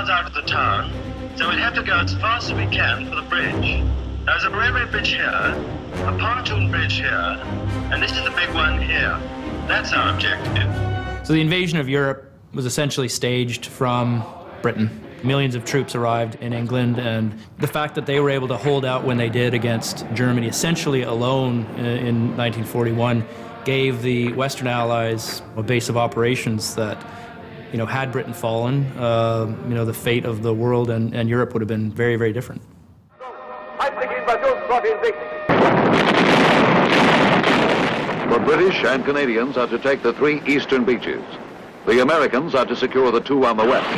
miles out of the town, so we'll have to go as fast as we can for the bridge. There's a railway bridge here, a pontoon bridge here, and this is the big one here. That's our objective. So the invasion of Europe was essentially staged from Britain. Millions of troops arrived in England, and the fact that they were able to hold out when they did against Germany, essentially alone in 1941, gave the Western Allies a base of operations that, had Britain fallen, the fate of the world and Europe would have been very, very different. The British and Canadians are to take the 3 eastern beaches. The Americans are to secure the 2 on the west.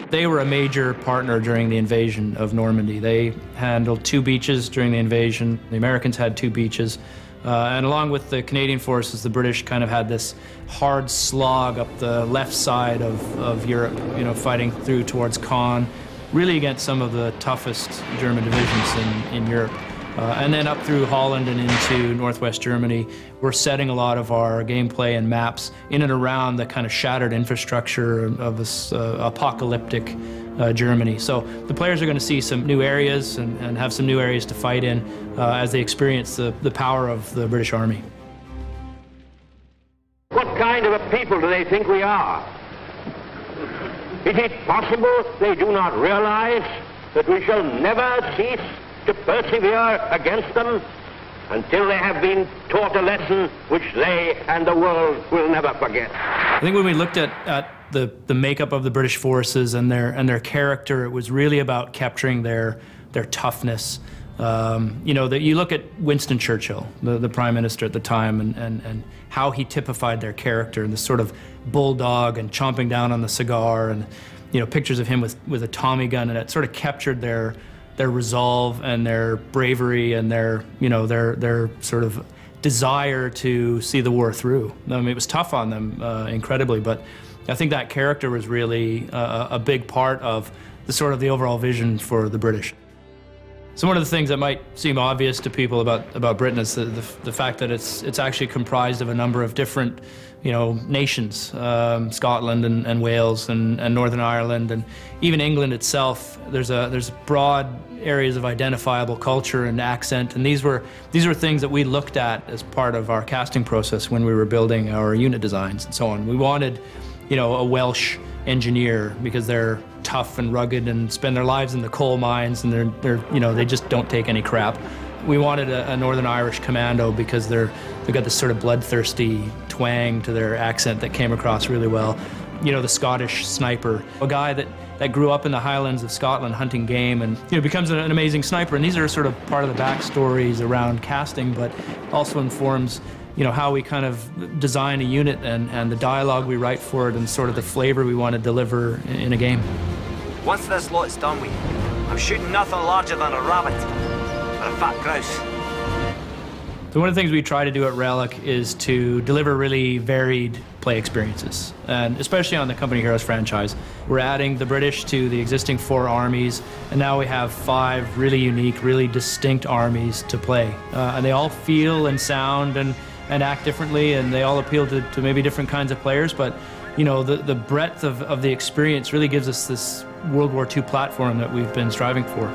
They were a major partner during the invasion of Normandy. They handled 2 beaches during the invasion. The Americans had 2 beaches. And along with the Canadian forces, the British kind of had this hard slog up the left side of Europe, fighting through towards Caen, really against some of the toughest German divisions in Europe. And then up through Holland and into northwest Germany, we're setting a lot of our gameplay and maps in and around the kind of shattered infrastructure of this apocalyptic Germany. So the players are going to see some new areas and have some new areas to fight in as they experience the power of the British Army. What kind of a people do they think we are? Is it possible they do not realize that we shall never cease to persevere against them until they have been taught a lesson which they and the world will never forget? I think when we looked at the makeup of the British forces and their character, it was really about capturing their toughness. That you look at Winston Churchill, the Prime Minister at the time, and how he typified their character, and this sort of bulldog and chomping down on the cigar, and pictures of him with a Tommy gun, and it sort of captured their resolve and their bravery and their sort of desire to see the war through. I mean, it was tough on them, incredibly, but I think that character was really a big part of the overall vision for the British. So one of the things that might seem obvious to people about Britain is the fact that it's actually comprised of a number of different nations, Scotland and Wales and Northern Ireland, and even England itself. There's broad areas of identifiable culture and accent, and these were things that we looked at as part of our casting process when we were building our unit designs and so on. We wanted, a Welsh engineer because they're tough and rugged and spend their lives in the coal mines, and they just don't take any crap. We wanted a Northern Irish commando because they've got this sort of bloodthirsty twang to their accent that came across really well. The Scottish sniper, a guy that grew up in the Highlands of Scotland hunting game and becomes an amazing sniper. And these are sort of part of the backstories around casting, but also informs how we kind of design a unit and the dialogue we write for it and sort of the flavor we want to deliver in a game. Once this lot's done with, I'm shooting nothing larger than a rabbit or a fat grouse. So one of the things we try to do at Relic is to deliver really varied play experiences, and especially on the Company Heroes franchise. We're adding the British to the existing 4 armies, and now we have 5 really unique, really distinct armies to play. And they all feel and sound and act differently, and they all appeal to maybe different kinds of players, but the breadth of the experience really gives us this World War II platform that we've been striving for.